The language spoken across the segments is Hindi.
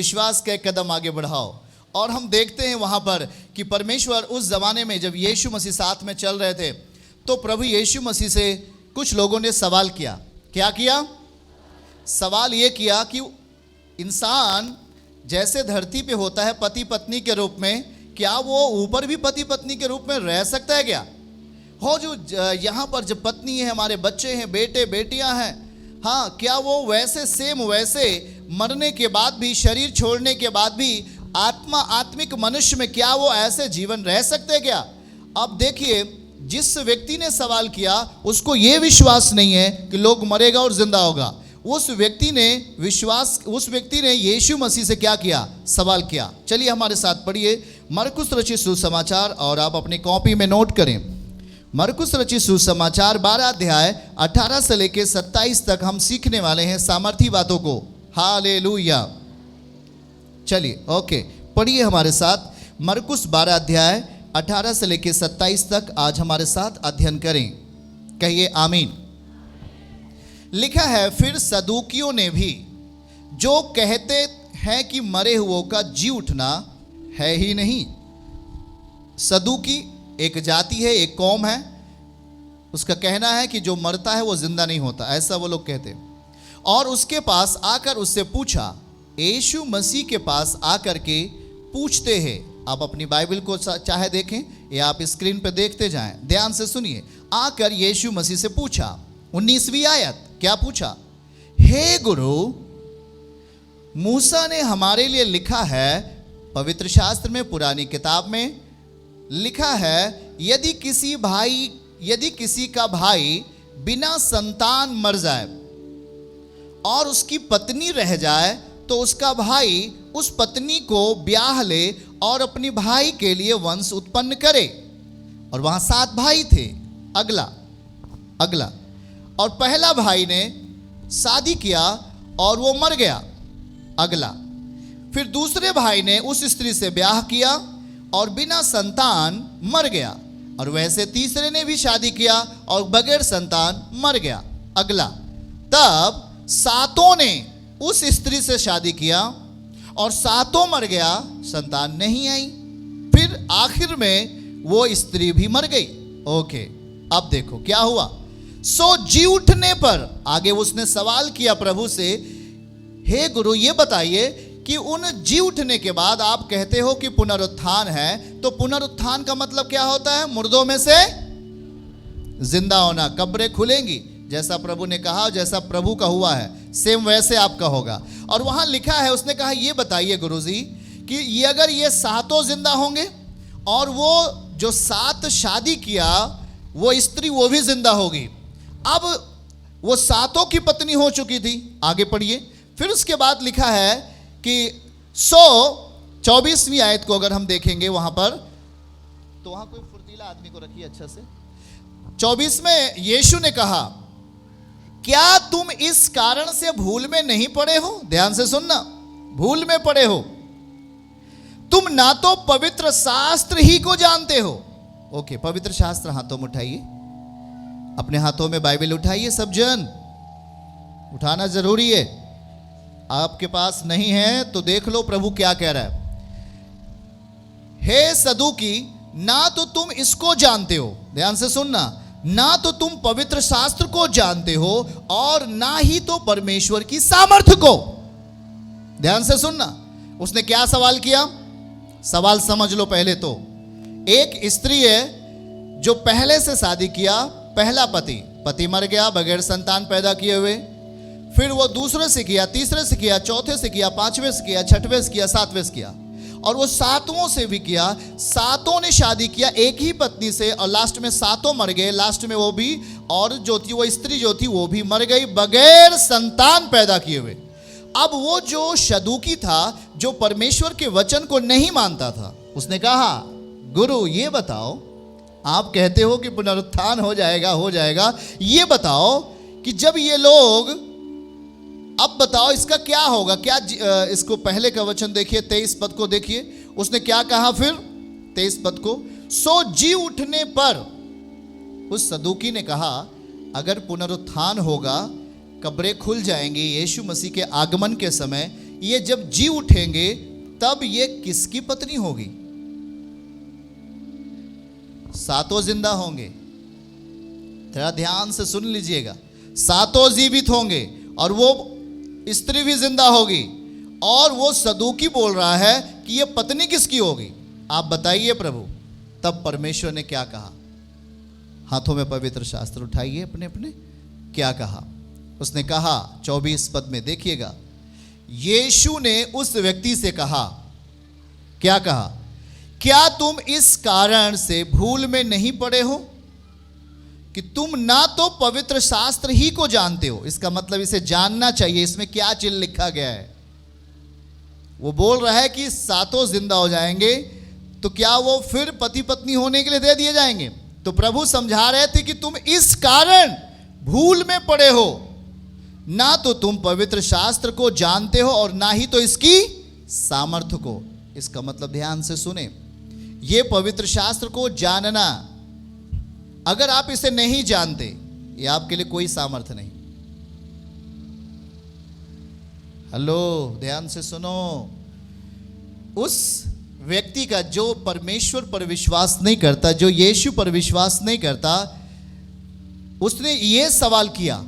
विश्वास का एक कदम आगे बढ़ाओ। और हम देखते हैं वहाँ पर कि परमेश्वर उस ज़माने में जब यीशु मसीह साथ में चल रहे थे तो प्रभु यीशु मसीह से कुछ लोगों ने सवाल किया। क्या किया? सवाल ये किया कि इंसान जैसे धरती पे होता है पति पत्नी के रूप में, क्या वो ऊपर भी पति पत्नी के रूप में रह सकता है क्या? हो जो यहाँ पर जब पत्नी है, हमारे बच्चे हैं, बेटे बेटियाँ हैं, हाँ, क्या वो वैसे सेम वैसे मरने के बाद भी, शरीर छोड़ने के बाद भी आत्मा आत्मिक मनुष्य में क्या वो ऐसे जीवन रह सकते क्या? अब देखिए, जिस व्यक्ति ने सवाल किया उसको ये विश्वास नहीं है कि लोग मरेगा और जिंदा होगा। उस व्यक्ति ने यीशु मसीह से क्या किया? सवाल किया। चलिए हमारे साथ पढ़िए मरकुस रचित सुसमाचार, और आप अपनी कॉपी में नोट करें। मरकुस रचित सुसमाचार 12 अध्याय 18 से लेकर 27 तक हम सीखने वाले हैं सामर्थी बातों को। हालेलुया। चलिए ओके, पढ़िए हमारे साथ मरकुस 12 अध्याय 18 से लेकर 27 तक आज हमारे साथ अध्ययन करें। कहिए आमीन। लिखा है, फिर सदूकियों ने भी, जो कहते हैं कि मरे हुओं का जी उठना है ही नहीं। सदूकी एक जाति है, एक कौम है, उसका कहना है कि जो मरता है वो जिंदा नहीं होता, ऐसा वो लोग कहते हैं। और उसके पास आकर उससे पूछा, यीशु मसीह के पास आकर के पूछते हैं। आप अपनी बाइबल को चाहे देखें या आप स्क्रीन पर देखते जाएं, ध्यान से सुनिए। आकर यीशु मसीह से पूछा, 19वीं आयत, क्या पूछा? हे गुरु, मूसा ने हमारे लिए लिखा है, पवित्र शास्त्र में, पुरानी किताब में लिखा है, यदि किसी का भाई बिना संतान मर जाए और उसकी पत्नी रह जाए तो उसका भाई उस पत्नी को ब्याह ले और अपने भाई के लिए वंश उत्पन्न करे। और वहां 7 भाई थे। अगला और पहला भाई ने शादी किया और वो मर गया। अगला, फिर दूसरे भाई ने उस स्त्री से ब्याह किया और बिना संतान मर गया। और वैसे तीसरे ने भी शादी किया और बगैर संतान मर गया। अगला, तब 7 ने उस स्त्री से शादी किया और 7 मर गया, संतान नहीं आई। फिर आखिर में वो स्त्री भी मर गई। ओके, अब देखो क्या हुआ। सो जी उठने पर, आगे उसने सवाल किया प्रभु से, हे गुरु ये बताइए कि उन जी उठने के बाद आप कहते हो कि पुनरुत्थान है, तो पुनरुत्थान का मतलब क्या होता है? मुर्दों में से जिंदा होना, कब्रें खुलेंगी, जैसा प्रभु ने कहा, जैसा प्रभु का हुआ है सेम वैसे आपका होगा। और वहां लिखा है, उसने कहा ये बताइए गुरुजी कि ये अगर ये 7 जिंदा होंगे और वो जो 7 शादी किया वो स्त्री वो भी जिंदा होगी। अब वो 7 की पत्नी हो चुकी थी। आगे पढ़िए। फिर उसके बाद लिखा है कि 24वीं आयत को अगर हम देखेंगे वहां पर, तो वहां कोई फुर्तीला आदमी को रखिए अच्छा से। 24 में यीशु ने कहा, क्या तुम इस कारण से भूल में नहीं पड़े हो? ध्यान से सुनना, भूल में पड़े हो। तुम ना तो पवित्र शास्त्र ही को जानते हो। ओके, पवित्र शास्त्र हाथों में उठाइए, अपने हाथों में बाइबल उठाइए। सब जन उठाना जरूरी है। आपके पास नहीं है तो देख लो प्रभु क्या कह रहा है। हे सदूकी, ना तो तुम इसको जानते हो, ध्यान से सुनना, ना तो तुम पवित्र शास्त्र को जानते हो और ना ही तो परमेश्वर की सामर्थ्य को। ध्यान से सुनना, उसने क्या सवाल किया? सवाल समझ लो पहले तो। एक स्त्री है जो पहले से शादी किया, पहला पति मर गया बगैर संतान पैदा किए हुए। फिर वो दूसरे से किया, तीसरे से किया, चौथे से किया, 5वें से किया, 6वें से किया, 7वें से किया, और वो 7वां से भी किया। 7 ने शादी किया एक ही पत्नी से और लास्ट में 7 मर गए। लास्ट में वो भी, और जो थी वो स्त्री जो थी वो भी मर गई बगैर संतान पैदा किए हुए। अब वो जो सदूकी था, जो परमेश्वर के वचन को नहीं मानता था, उसने कहा, गुरु ये बताओ, आप कहते हो कि पुनरुत्थान हो जाएगा, ये बताओ कि जब ये लोग, अब बताओ इसका क्या होगा? क्या इसको पहले का वचन देखिए, 23 पद को देखिए, उसने क्या कहा फिर 23 पद को। सो जी उठने पर उस सदूकी ने कहा, अगर पुनरुत्थान होगा, कब्रें खुल जाएंगी, यीशु मसीह के आगमन के समय ये जब जी उठेंगे तब ये किसकी पत्नी होगी? सातों जिंदा होंगे। थोड़ा ध्यान से सुन लीजिएगा। सातों जीवित होंगे और वो स्त्री भी जिंदा होगी। और वो सदूकी बोल रहा है कि ये पत्नी किसकी होगी? आप बताइए प्रभु। तब परमेश्वर ने क्या कहा? हाथों में पवित्र शास्त्र उठाइए अपने अपने। क्या कहा? उसने कहा 24 पद में देखिएगा, यीशु ने उस व्यक्ति से कहा, क्या कहा? क्या तुम इस कारण से भूल में नहीं पड़े हो कि तुम ना तो पवित्र शास्त्र ही को जानते हो? इसका मतलब इसे जानना चाहिए, इसमें क्या चिन्ह लिखा गया है। वो बोल रहा है कि सातों जिंदा हो जाएंगे, तो क्या वो फिर पति पत्नी होने के लिए दे दिए जाएंगे? तो प्रभु समझा रहे थे कि तुम इस कारण भूल में पड़े हो, ना तो तुम पवित्र शास्त्र को जानते हो और ना ही तो इसकी सामर्थ्य को। इसका मतलब ध्यान से सुने, ये पवित्र शास्त्र को जानना, अगर आप इसे नहीं जानते, ये आपके लिए कोई सामर्थ्य नहीं। हेलो, ध्यान से सुनो। उस व्यक्ति का जो परमेश्वर पर विश्वास नहीं करता, जो यीशु पर विश्वास नहीं करता, उसने ये सवाल किया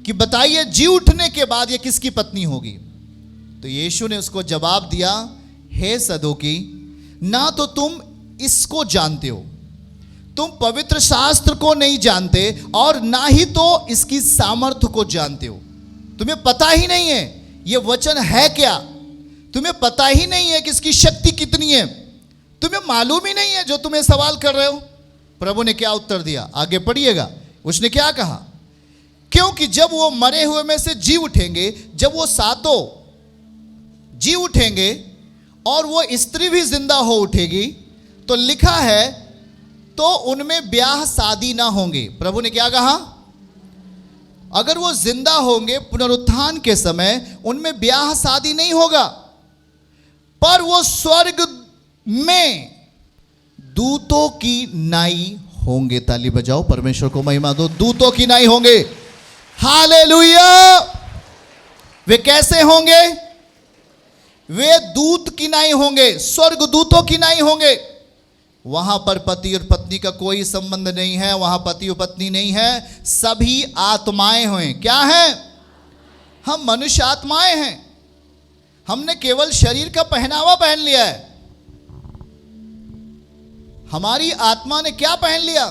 कि बताइए जी उठने के बाद ये किसकी पत्नी होगी? तो यीशु ने उसको जवाब दिया, हे सदूकी, ना तो तुम इसको जानते हो, तुम पवित्र शास्त्र को नहीं जानते और ना ही तो इसकी सामर्थ्य को जानते हो। तुम्हें पता ही नहीं है ये वचन है क्या, तुम्हें पता ही नहीं है कि इसकी शक्ति कितनी है, तुम्हें मालूम ही नहीं है जो तुम्हें सवाल कर रहे हो। प्रभु ने क्या उत्तर दिया? आगे पढ़िएगा। उसने क्या कहा? क्योंकि जब वो मरे हुए में से जी उठेंगे, जब वो सातों जी उठेंगे और वो स्त्री भी जिंदा हो उठेगी, तो लिखा है तो उनमें ब्याह शादी ना होंगे। प्रभु ने क्या कहा? अगर वो जिंदा होंगे पुनरुत्थान के समय, उनमें ब्याह शादी नहीं होगा, पर वो स्वर्ग में दूतों की नाई होंगे। ताली बजाओ, परमेश्वर को महिमा दो। दूतों की नाई होंगे। हालेलुया। वे कैसे होंगे? वे दूत की नाई होंगे, स्वर्ग दूतों की नाई होंगे। वहां पर पति और पत्नी का कोई संबंध नहीं है, वहां पति और पत्नी नहीं है, सभी आत्माएं हैं। क्या हैं? हम मनुष्य आत्माएं हैं। हमने केवल शरीर का पहनावा पहन लिया है। हमारी आत्मा ने क्या पहन लिया?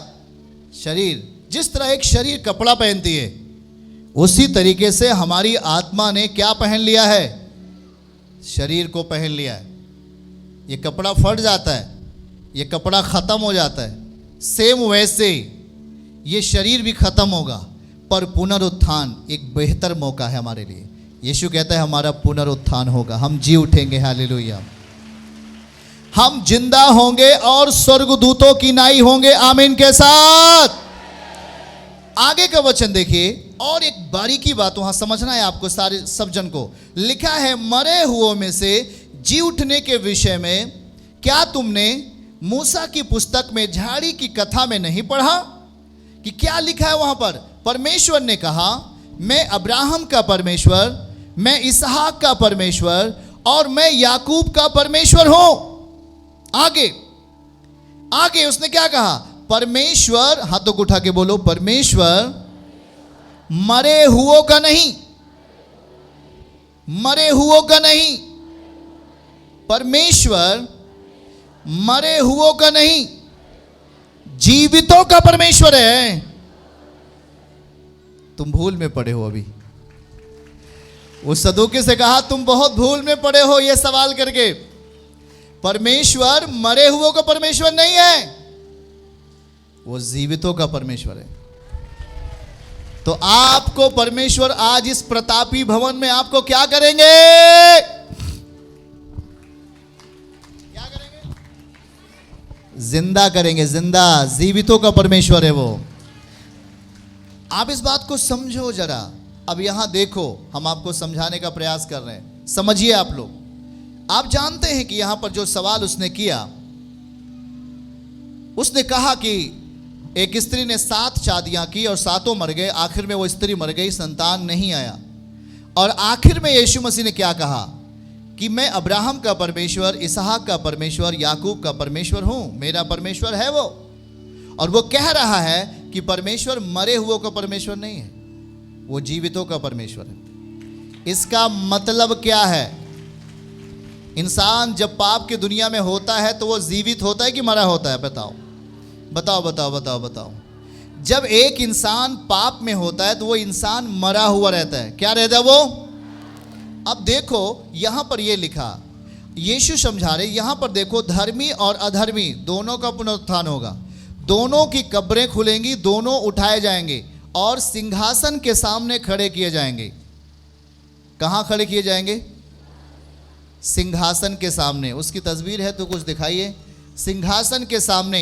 शरीर। जिस तरह एक शरीर कपड़ा पहनती है, उसी तरीके से हमारी आत्मा ने क्या पहन लिया है? शरीर को पहन लिया है। ये कपड़ा फट जाता है, ये कपड़ा खत्म हो जाता है, सेम वैसे ये शरीर भी खत्म होगा, पर पुनरुत्थान एक बेहतर मौका है हमारे लिए। यीशु कहता है हमारा पुनरुत्थान होगा, हम जी उठेंगे। हालेलुया। हम जिंदा होंगे और स्वर्गदूतों की नाई होंगे आमीन के साथ। आगे का वचन देखिए, और एक बारीकी बात वहां समझना है आपको, सारे सब जन को। लिखा है मरे हुओं में से जी उठने के विषय में क्या तुमने मूसा की पुस्तक में झाड़ी की कथा में नहीं पढ़ा कि क्या लिखा है वहां पर? परमेश्वर ने कहा, मैं अब्राहम का परमेश्वर, मैं इसहाक का परमेश्वर और मैं याकूब का परमेश्वर हूं। आगे उसने क्या कहा? परमेश्वर, हाथों को उठा के बोलो, परमेश्वर मरे हुओं का नहीं, मरे हुओं का नहीं, परमेश्वर मरे हुओं का नहीं, जीवितों का परमेश्वर है। तुम भूल में पड़े हो। अभी उस सदूकी से कहा तुम बहुत भूल में पड़े हो यह सवाल करके। परमेश्वर मरे हुओं का परमेश्वर नहीं है, वो जीवितों का परमेश्वर है। तो आपको परमेश्वर आज इस प्रतापी भवन में आपको क्या करेंगे? क्या करेंगे? जिंदा करेंगे। जिंदा, जीवितों का परमेश्वर है वो। आप इस बात को समझो जरा। अब यहां देखो, हम आपको समझाने का प्रयास कर रहे हैं, समझिए आप लोग। आप जानते हैं कि यहां पर जो सवाल उसने किया, उसने कहा कि एक स्त्री ने 7 शादियां की और 7 मर गए, आखिर में वो स्त्री मर गई, संतान नहीं आया। और आखिर में यीशु मसीह ने क्या कहा कि मैं अब्राहम का परमेश्वर, इसहाक का परमेश्वर, याकूब का परमेश्वर हूं, मेरा परमेश्वर है वो। और वो कह रहा है कि परमेश्वर मरे हुओं का परमेश्वर नहीं है, वो जीवितों का परमेश्वर है। इसका मतलब क्या है? इंसान जब पाप की दुनिया में होता है तो वो जीवित होता है कि मरा होता है? बताओ बताओ बताओ बताओ बताओ। जब एक इंसान पाप में होता है तो वो इंसान मरा हुआ रहता है। क्या रहता है वो? अब देखो यहां पर ये लिखा, यीशु समझा रहे, यहां पर देखो, धर्मी और अधर्मी दोनों का पुनरुत्थान होगा, दोनों की कब्रें खुलेंगी, दोनों उठाए जाएंगे और सिंहासन के सामने खड़े किए जाएंगे। कहां खड़े किए जाएंगे? सिंहासन के सामने। उसकी तस्वीर है तो कुछ दिखाइए। सिंहासन के सामने,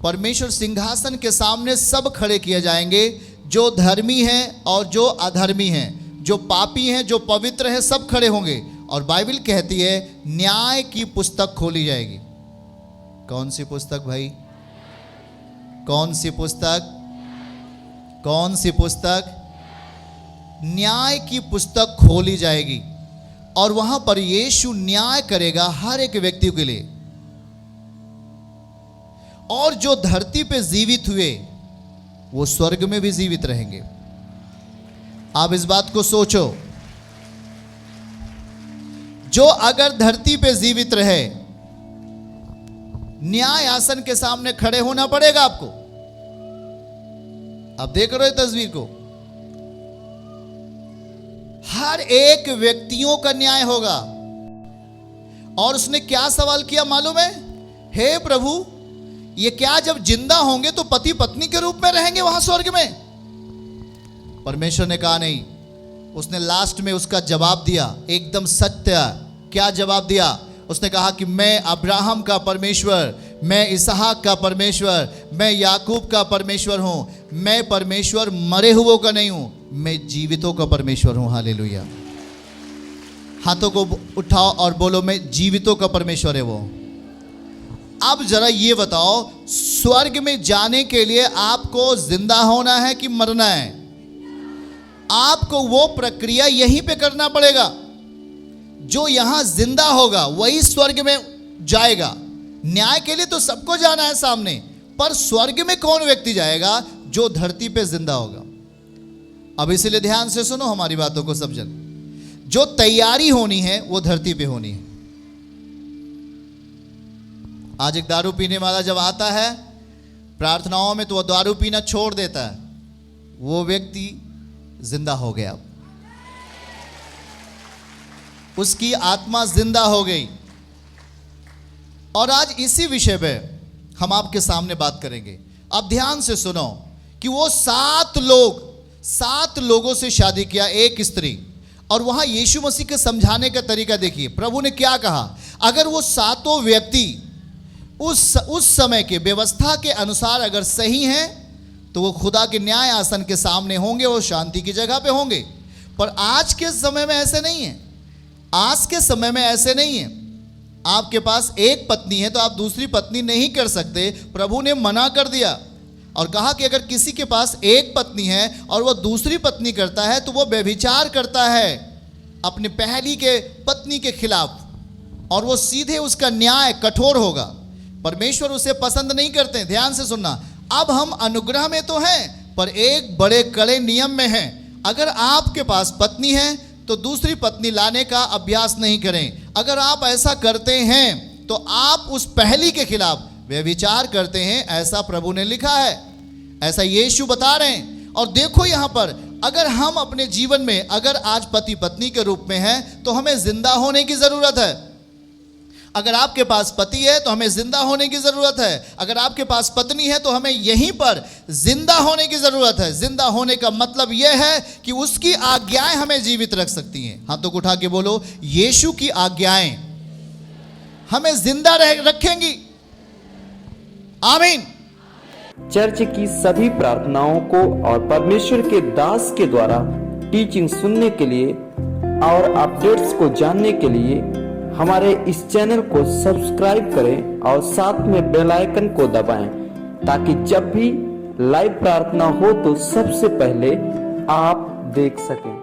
परमेश्वर सिंहासन के सामने सब खड़े किए जाएंगे, जो धर्मी हैं और जो अधर्मी हैं, जो पापी हैं, जो पवित्र हैं, सब खड़े होंगे। और बाइबल कहती है न्याय की पुस्तक खोली जाएगी। कौन सी पुस्तक भाई? कौन सी पुस्तक? कौन सी पुस्तक? न्याय की पुस्तक खोली जाएगी और वहां पर यीशु न्याय करेगा हर एक व्यक्ति के लिए। और जो धरती पे जीवित हुए वो स्वर्ग में भी जीवित रहेंगे। आप इस बात को सोचो, जो अगर धरती पे जीवित रहे, न्याय आसन के सामने खड़े होना पड़ेगा आपको। आप देख रहे हो तस्वीर को? हर एक व्यक्तियों का न्याय होगा। और उसने क्या सवाल किया मालूम है? हे प्रभु, ये क्या जब जिंदा होंगे तो पति पत्नी के रूप में रहेंगे वहां स्वर्ग में? परमेश्वर ने कहा नहीं। उसने लास्ट में उसका जवाब दिया, एकदम सत्य। क्या जवाब दिया? उसने कहा कि मैं अब्राहम का परमेश्वर, मैं इसहाक का परमेश्वर, मैं याकूब का परमेश्वर हूं। मैं परमेश्वर मरे हुओं का नहीं हूं, मैं जीवितों का परमेश्वर हूं। हालेलुया। हाथों को उठाओ और बोलो, मैं जीवितों का परमेश्वर है वो। अब जरा ये बताओ, स्वर्ग में जाने के लिए आपको जिंदा होना है कि मरना है? आपको वो प्रक्रिया यहीं पे करना पड़ेगा। जो यहां जिंदा होगा वही स्वर्ग में जाएगा। न्याय के लिए तो सबको जाना है सामने, पर स्वर्ग में कौन व्यक्ति जाएगा? जो धरती पे जिंदा होगा। अब इसलिए ध्यान से सुनो हमारी बातों को समझन। जो तैयारी होनी है वो धरती पे होनी है। आज एक दारू पीने वाला जब आता है प्रार्थनाओं में तो वह दारू पीना छोड़ देता है, वो व्यक्ति जिंदा हो गया, उसकी आत्मा जिंदा हो गई। और आज इसी विषय पे हम आपके सामने बात करेंगे। अब ध्यान से सुनो कि वो 7 लोगों से शादी किया, एक स्त्री। और वहां यीशु मसीह के समझाने का तरीका देखिए, प्रभु ने क्या कहा। अगर वो 7 व्यक्ति उस समय के व्यवस्था के अनुसार अगर सही हैं तो वो खुदा के न्याय आसन के सामने होंगे, वो शांति की जगह पे होंगे। पर आज के समय में ऐसे नहीं है। आज के समय में ऐसे नहीं है। आपके पास एक पत्नी है तो आप दूसरी पत्नी नहीं कर सकते। प्रभु ने मना कर दिया और कहा कि अगर किसी के पास एक पत्नी है और वह दूसरी पत्नी करता है तो वह व्यभिचार करता है अपनी पहली के पत्नी के खिलाफ, और वो सीधे उसका न्याय कठोर होगा। परमेश्वर उसे पसंद नहीं करते। ध्यान से सुनना। अब हम अनुग्रह में तो हैं पर एक बड़े कड़े नियम में हैं। अगर आपके पास पत्नी है तो दूसरी पत्नी लाने का अभ्यास नहीं करें। अगर आप ऐसा करते हैं तो आप उस पहली के खिलाफ व्यभिचार करते हैं, ऐसा प्रभु ने लिखा है, ऐसा यीशु बता रहे हैं। और देखो यहां पर, अगर हम अपने जीवन में अगर आज पति पत्नी के रूप में हैं तो हमें जिंदा होने की जरूरत है। अगर आपके पास पति है तो हमें जिंदा होने की जरूरत है। अगर आपके पास पत्नी है तो हमें यहीं पर जिंदा होने की जरूरत है। जिंदा होने का मतलब यह है कि उसकी आज्ञाएं हमें जीवित रख सकती हैं। हाथों को उठा के बोलो, यीशु की आज्ञाएं हमें जिंदा रखेंगी। आमीन। चर्च की सभी प्रार्थनाओं को और परमेश्वर के दास के द्वारा टीचिंग सुनने के लिए और अपडेट्स को जानने के लिए हमारे इस चैनल को सब्सक्राइब करें और साथ में बेल आइकन को दबाएं, ताकि जब भी लाइव प्रार्थना हो तो सबसे पहले आप देख सकें।